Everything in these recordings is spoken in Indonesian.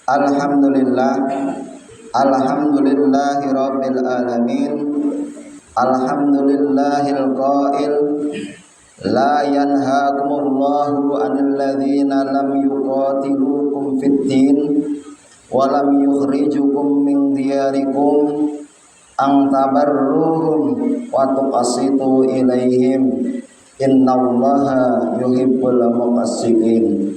Alhamdulillah, alhamdulillahi rabbil alamin. Alhamdulillahil qail la yanhaakumullahu 'anil ladzina lam yuqatilukum fid din wa lam yukhrijukum min diyarikum an tabarruhum wa tuqsitu ilaihim innallaha yuhibbul muqsitin.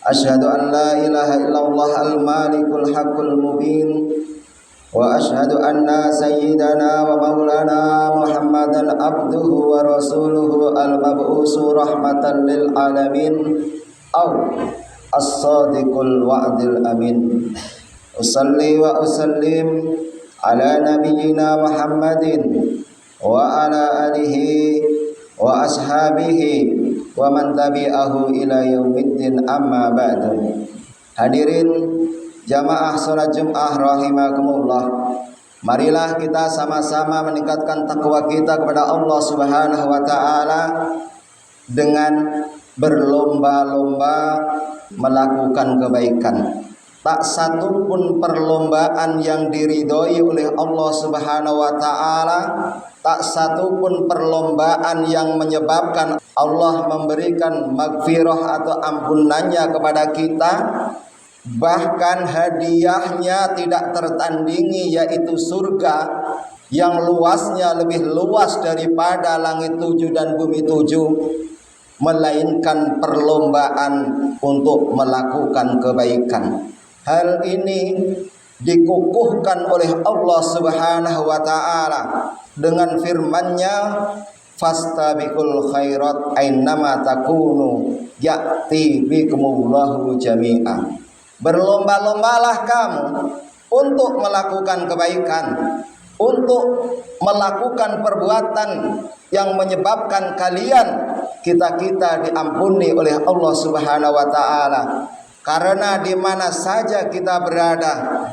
Asyhadu an la ilaha illallah al-malikul haqqul mubin wa asyhadu anna sayyidana wa maulana Muhammadan abduhu wa rasuluhu al-mab'usu rahmatan lil alamin aw as-sadiqul wa'dil amin. Usalli wa usallim ala nabiyyina Muhammadin wa ala alihi wa ashabihi wa man tabi'ahu ila yaumiddin, amma ba'du. Hadirin jamaah salat Jumat rahimakumullah, marilah kita sama-sama meningkatkan takwa kita kepada Allah Subhanahu wa taala dengan berlomba-lomba melakukan kebaikan. Tak satu pun perlombaan yang diridhoi oleh Allah Subhanahu wa taala, tak satu pun perlombaan yang menyebabkan Allah memberikan maghfirah atau ampunannya kepada kita, bahkan hadiahnya tidak tertandingi, yaitu surga yang luasnya lebih luas daripada langit 7 dan bumi 7, melainkan perlombaan untuk melakukan kebaikan. Hal ini dikukuhkan oleh Allah Subhanahu wa taala dengan firman-Nya, fastabiqul khairat ainnama takunu ya'ti bikumullahu jami'a. Berlomba-lombalah kamu untuk melakukan kebaikan, untuk melakukan perbuatan yang menyebabkan kalian kita diampuni oleh Allah Subhanahu wa taala. Karena di mana saja kita berada,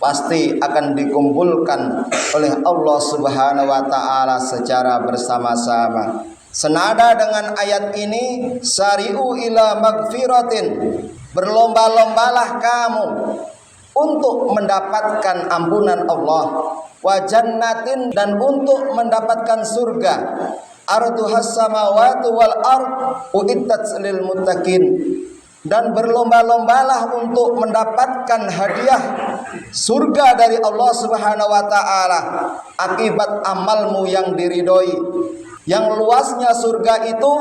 pasti akan dikumpulkan oleh Allah Subhanahu wa taala secara bersama-sama. Senada dengan ayat ini, sari'u ila magfiratin, berlomba-lombalah kamu untuk mendapatkan ampunan Allah, wa jannatin, dan untuk mendapatkan surga, arduhas samawati wal ard uiddat lil muttaqin, dan berlomba-lombalah untuk mendapatkan hadiah surga dari Allah Subhanahu wa taala akibat amalmu yang diridhoi. Yang luasnya surga itu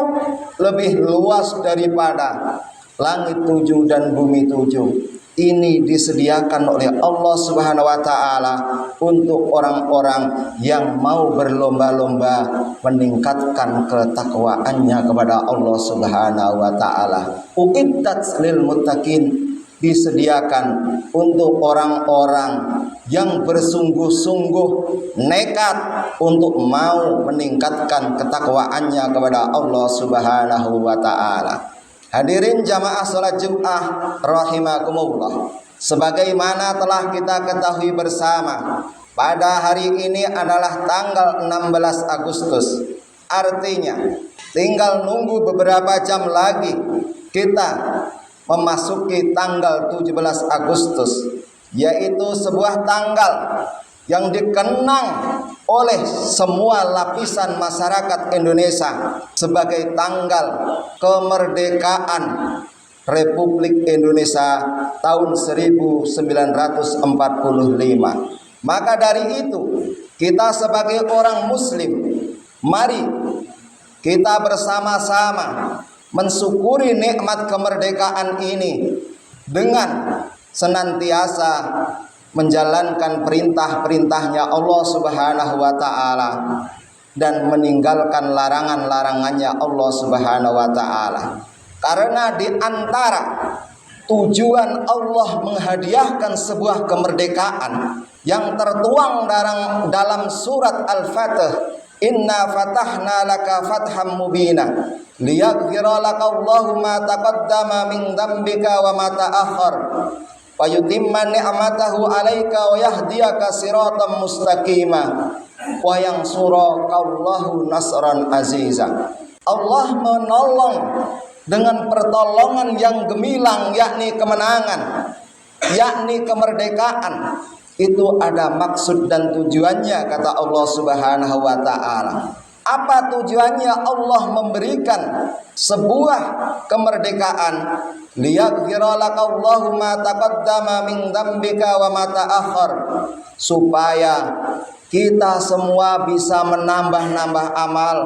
lebih luas daripada langit 7 dan bumi 7. Ini disediakan oleh Allah Subhanahu wa taala untuk orang-orang yang mau berlomba-lomba meningkatkan ketakwaannya kepada Allah Subhanahu wa taala. Uqiddat lil muttaqin, disediakan untuk orang-orang yang bersungguh-sungguh nekat untuk mau meningkatkan ketakwaannya kepada Allah Subhanahu wa taala. Hadirin jamaah salat Jumat rahimakumullah, sebagaimana telah kita ketahui bersama, pada hari ini adalah tanggal 16 Agustus. Artinya tinggal nunggu beberapa jam lagi kita memasuki tanggal 17 Agustus, yaitu sebuah tanggal yang dikenang oleh semua lapisan masyarakat Indonesia sebagai tanggal kemerdekaan Republik Indonesia tahun 1945. Maka dari itu, kita sebagai orang muslim, mari kita bersama-sama mensyukuri nikmat kemerdekaan ini dengan senantiasa menjalankan perintah-perintahnya Allah Subhanahu wa taala dan meninggalkan larangan-larangannya Allah Subhanahu wa taala. Karena di antara tujuan Allah menghadiahkan sebuah kemerdekaan yang tertuang dalam surat Al-Fatih, inna fatahna laka fatham mubina liyaghfira laka Allahu ma taqaddama min dzambika wa ma ta'akhkhar wa yutimma ni'matahu 'alaika wa yahdiyaka siratan mustaqima wa yansuraka Allahu nasran aziza. Allah menolong dengan pertolongan yang gemilang, yakni kemenangan, yakni kemerdekaan, itu ada maksud dan tujuannya, kata Allah Subhanahu wa taala. Apa tujuannya Allah memberikan sebuah kemerdekaan? Liyaghfira lakallahu ma taqaddama min dzambika wa ma ta'akhkhar, supaya kita semua bisa menambah-nambah amal,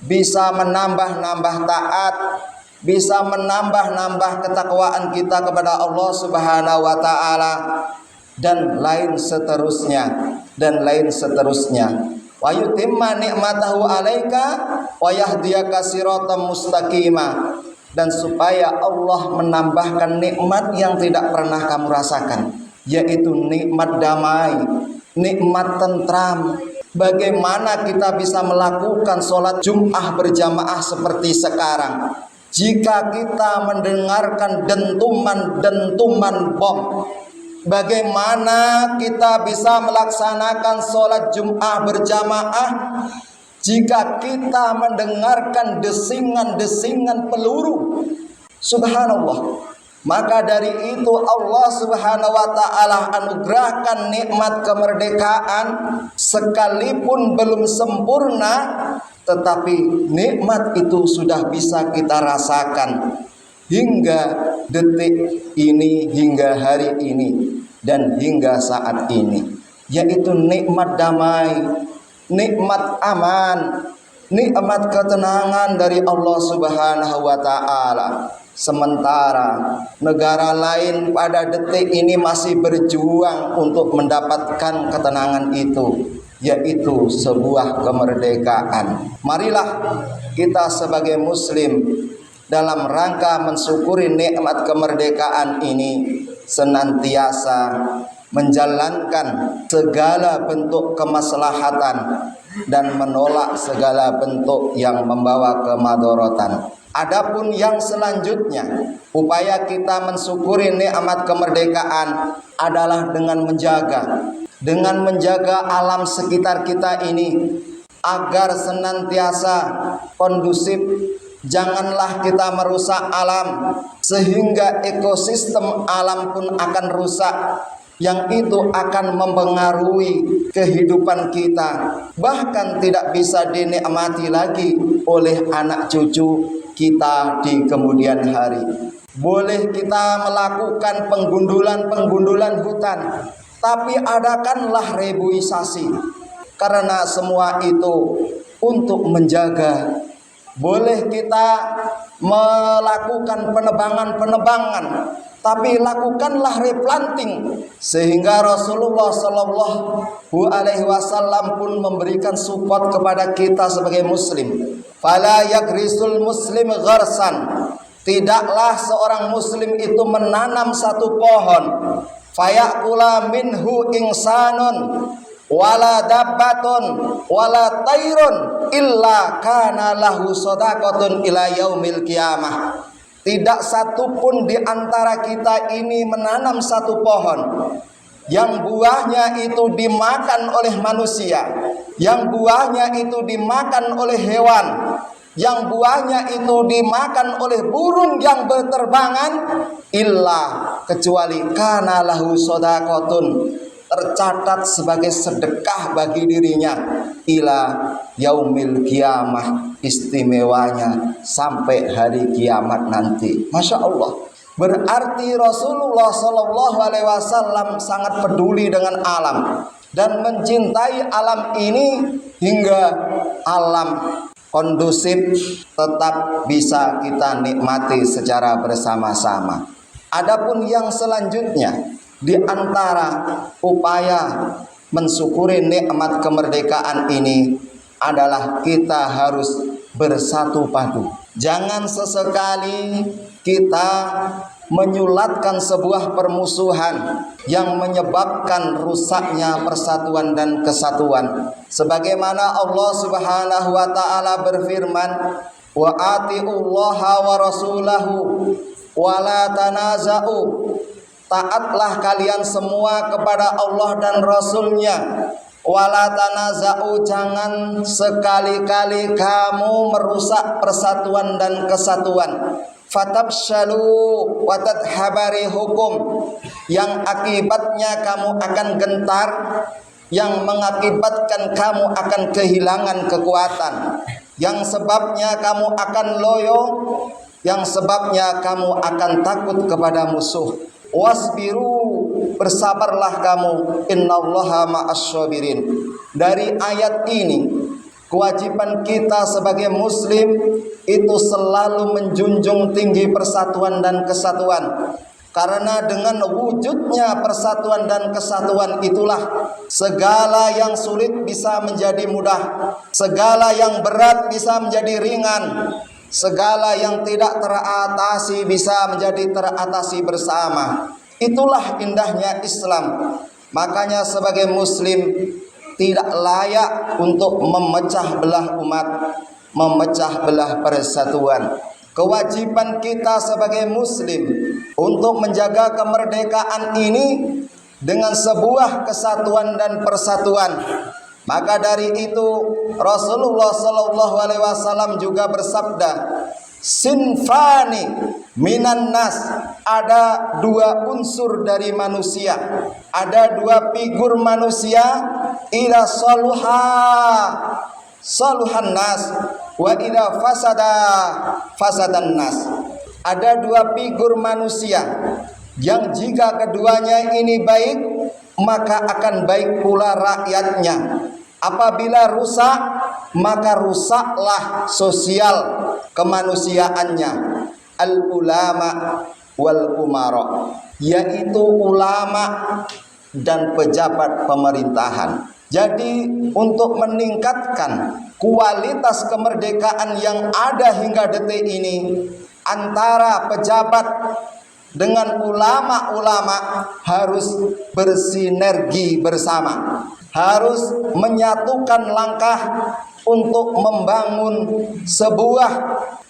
bisa menambah-nambah taat, bisa menambah-nambah ketakwaan kita kepada Allah Subhanahu wa taala, dan lain seterusnya, dan lain seterusnya. Wa yutimma ni'matahu 'alaika wa yahdiyaka siratan mustaqima, dan supaya Allah menambahkan nikmat yang tidak pernah kamu rasakan, yaitu nikmat damai, nikmat tentram. Bagaimana kita bisa melakukan sholat Jum'ah berjamaah seperti sekarang jika kita mendengarkan dentuman-dentuman bom? Bagaimana kita bisa melaksanakan sholat Jum'ah berjamaah jika kita mendengarkan desingan-desingan peluru? Subhanallah. Maka dari itu Allah Subhanahu wa taala anugerahkan nikmat kemerdekaan, sekalipun belum sempurna, tetapi nikmat itu sudah bisa kita rasakan hingga detik ini, hingga hari ini, dan hingga saat ini, yaitu nikmat damai, nikmat aman, nikmat ketenangan dari Allah Subhanahu wa taala. Sementara negara lain pada detik ini masih berjuang untuk mendapatkan ketenangan itu, yaitu sebuah kemerdekaan. Marilah kita sebagai muslim dalam rangka mensyukuri nikmat kemerdekaan ini senantiasa menjalankan segala bentuk kemaslahatan dan menolak segala bentuk yang membawa kemadharatan. Adapun yang selanjutnya, upaya kita mensyukuri nikmat kemerdekaan adalah dengan menjaga alam sekitar kita ini agar senantiasa kondusif. Janganlah kita merusak alam sehingga ekosistem alam pun akan rusak, yang itu akan mempengaruhi kehidupan kita, bahkan tidak bisa dinikmati lagi oleh anak cucu kita di kemudian hari. Boleh kita melakukan penggundulan hutan, tapi adakanlah reboisasi, karena semua itu untuk menjaga. Boleh kita melakukan penebangan, tapi lakukanlah replanting, sehingga Rasulullah Shallallahu Alaihi Wasallam pun memberikan support kepada kita sebagai muslim. Fala yagrisul muslim gharsan, tidaklah seorang muslim itu menanam satu pohon, fayakula minhu insanun wala dabbatun wala tairun illa kana lahu shadaqatun ila yaumil qiyamah. Tidak satupun di antara kita ini menanam satu pohon yang buahnya itu dimakan oleh manusia, yang buahnya itu dimakan oleh hewan, yang buahnya itu dimakan oleh burung yang berterbangan, illa kecuali kana lahu shadaqatun, tercatat sebagai sedekah bagi dirinya ila yaumil kiamah, istimewanya sampai hari kiamat nanti. Masya Allah. Berarti Rasulullah Shallallahu Alaihi Wasallam sangat peduli dengan alam dan mencintai alam ini hingga alam kondusif tetap bisa kita nikmati secara bersama-sama. Adapun yang selanjutnya, di antara upaya mensyukuri nikmat kemerdekaan ini adalah kita harus bersatu padu. Jangan sesekali kita menyulatkan sebuah permusuhan yang menyebabkan rusaknya persatuan dan kesatuan. Sebagaimana Allah Subhanahu wa taala berfirman, wa atiullaha wa rasulahu wa la tanaza'u, taatlah kalian semua kepada Allah dan Rasulnya. Wala tanaza'u, jangan sekali-kali kamu merusak persatuan dan kesatuan. fatabshalu wa tadhhabari hukum, yang akibatnya kamu akan gentar, yang mengakibatkan kamu akan kehilangan kekuatan, yang sebabnya kamu akan loyo, yang sebabnya kamu akan takut kepada musuh. Wasbiru, bersabarlah kamu, innallaha ma'asyabirin. Dari ayat ini, kewajiban kita sebagai muslim itu selalu menjunjung tinggi persatuan dan kesatuan. Karena dengan wujudnya persatuan dan kesatuan itulah segala yang sulit bisa menjadi mudah, segala yang berat bisa menjadi ringan, segala yang tidak teratasi bisa menjadi teratasi bersama. Itulah indahnya Islam. Makanya sebagai muslim tidak layak untuk memecah belah umat, memecah belah persatuan. Kewajiban kita sebagai muslim untuk menjaga kemerdekaan ini dengan sebuah kesatuan dan persatuan. Maka dari itu Rasulullah sallallahu alaihi wasallam juga bersabda, sinfani minan nas, ada dua unsur dari manusia, ada dua figur manusia, ila saluha saluhan nas wa ila fasada fasadan nas. Ada dua figur manusia yang jika keduanya ini baik, maka akan baik pula rakyatnya. Apabila rusak, maka rusaklah sosial kemanusiaannya. Al ulama wal umara, yaitu ulama dan pejabat pemerintahan. Jadi untuk meningkatkan kualitas kemerdekaan yang ada hingga detik ini, antara pejabat dengan ulama-ulama harus bersinergi bersama, harus menyatukan langkah untuk membangun sebuah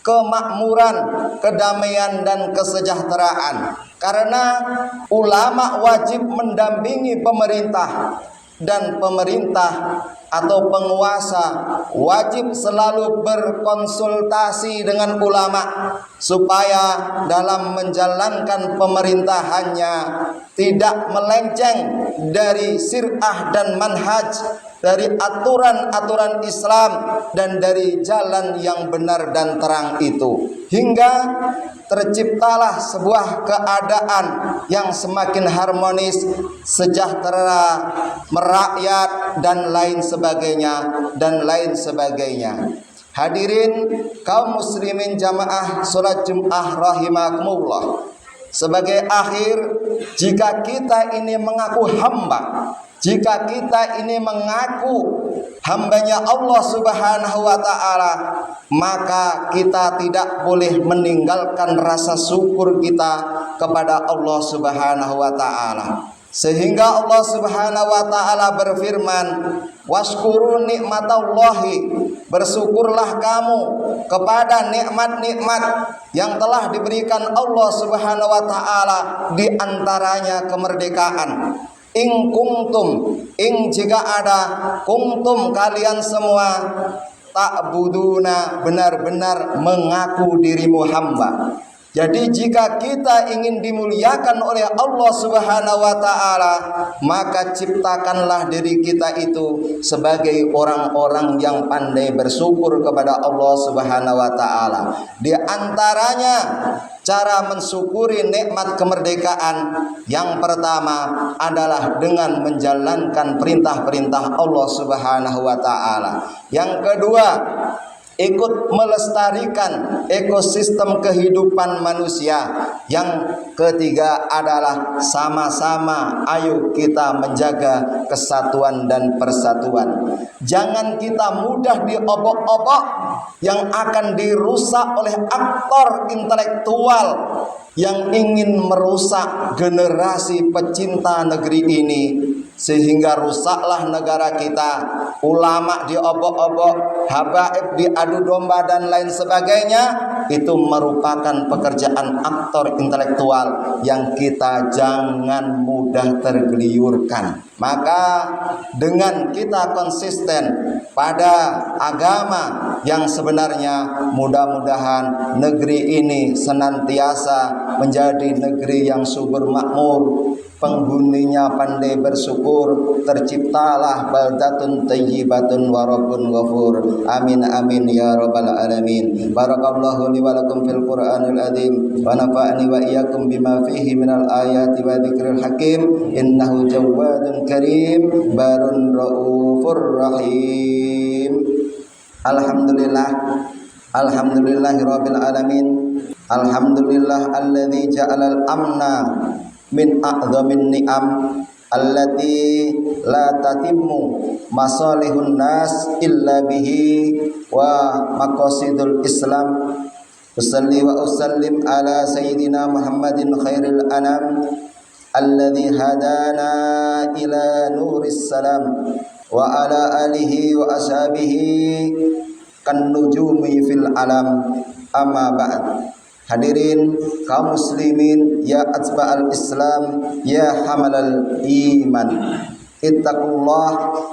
kemakmuran, kedamaian dan kesejahteraan. Karena ulama wajib mendampingi pemerintah, dan pemerintah atau penguasa wajib selalu berkonsultasi dengan ulama supaya dalam menjalankan pemerintahannya tidak melenceng dari sir'ah dan manhaj, dari aturan-aturan Islam dan dari jalan yang benar dan terang itu, hingga terciptalah sebuah keadaan yang semakin harmonis, sejahtera, merakyat dan lain sebagainya. Hadirin kaum muslimin jamaah salat Jumat rahimakumullah. Sebagai akhir, jika kita ini mengaku hamba, jika kita ini mengaku hambanya Allah Subhanahu wa ta'ala, maka kita tidak boleh meninggalkan rasa syukur kita kepada Allah Subhanahu wa ta'ala. Sehingga Allah Subhanahu wa ta'ala berfirman, washkuru nikmatallahi, bersyukurlah kamu kepada nikmat-nikmat yang telah diberikan Allah Subhanahu wa ta'ala, di antaranya kemerdekaan. In kuntum, in jika ada, kuntum kalian semua, ta'buduna, benar-benar mengaku dirimu hamba. Jadi jika kita ingin dimuliakan oleh Allah Subhanahu wa ta'ala, maka ciptakanlah diri kita itu sebagai orang-orang yang pandai bersyukur kepada Allah Subhanahu wa ta'ala. Di antaranya cara mensyukuri nikmat kemerdekaan, yang pertama adalah dengan menjalankan perintah-perintah Allah Subhanahu wa ta'ala. Yang kedua, ikut melestarikan ekosistem kehidupan manusia. Yang ketiga adalah sama-sama ayo kita menjaga kesatuan dan persatuan. Jangan kita mudah diobok-obok yang akan dirusak oleh aktor intelektual yang ingin merusak generasi pecinta negeri ini, sehingga rusaklah negara kita. Ulama diobok-obok, habaib diadu domba dan lain sebagainya, itu merupakan pekerjaan aktor intelektual yang kita jangan mudah tergeliurkan. Maka dengan kita konsisten pada agama yang sebenarnya, mudah-mudahan negeri ini senantiasa menjadi negeri yang subur makmur, penghuninya pandai bersyukur, terciptalah baldatun thayyibatun wa rabbun ghafur. Amin amin ya rabbal alamin. Barakallahu li wa lakum fil Qur'anil azim wa nafa'ani wa iyyakum bima fihi minal ayati wa dzikril hakim. Innahu jawadun karim barun raufur rahim. Alhamdulillah, alhamdulillahi rabbil alamin. Alhamdulillah alladzi ja'alal amna min a'dhamin ni'am allati la tatimmu masalihun nas illa bihi wa maqasidul islam. Usalli wa usallim ala sayyidina Muhammadin khairil anam alladzi hadana ila nuris salam wa ala alihi wa ashabihi kan nujumi fil alam. Amma ba'd. Hadirin kaum muslimin ya atba'al Islam ya hamalal iman,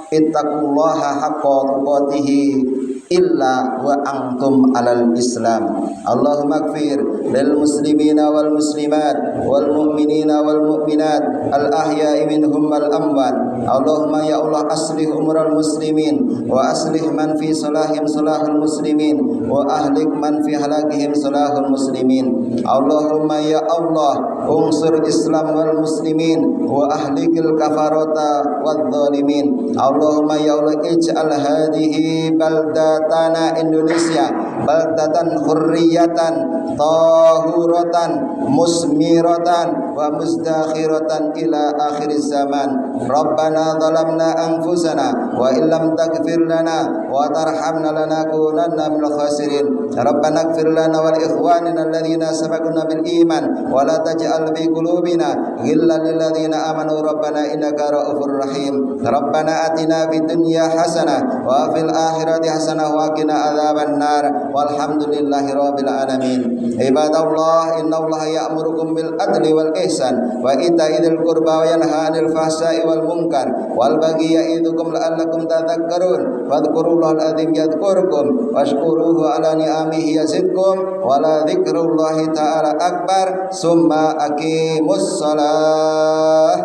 ittaqullaha haqqa tuqatihi illa wa antum alal Islam. Allahumma ighfir lil muslimina wal muslimat wal mu'minina wal mu'minat al ahya'i minhum wal amwat. Allahumma ya Allah aslih umural muslimin wa aslih man fi salahim salahul muslimin wa ahlik man fi halakihim salahul muslimin. Allahumma ya Allah unsur Islam wal muslimin wa ahlikil kafarata wal zalimin. Allahumma ya Allah ij'al hadhihi baldatana Indonesia baldatan hurriyatan tahuratan musmiratan wa muzdakhiratan ila akhir zaman. Rabbana zalamna anfusana wa illam taghfir lana wa tarhamna lanakunanna minal khasirin. Rabbana ighfir lana wa li ikhwanina alladhina sabaquna bil iman wa la taj'al fi qulubina ghillan lil ladzina amanu rabbana innaka ra'ufur rahim. Rabbana atina fid dunya hasanah wa fil akhirati hasanah wa qina adzaban nar. Walhamdulillahi rabbil alamin. Ibadallah, innallaha ya'murukum bil adli wal ihsan wa ita'i dzil qurba wa yanha 'anil fahsya'i wal munkar wal baghi ya'idukum la'allakum tadhakkarun. Wadhkurullahal azim yadhkurkum washkuruhu ala ni'amihi yazidkum wa la dzikrullahi ta'ala akbar. Summa aqimus shalah.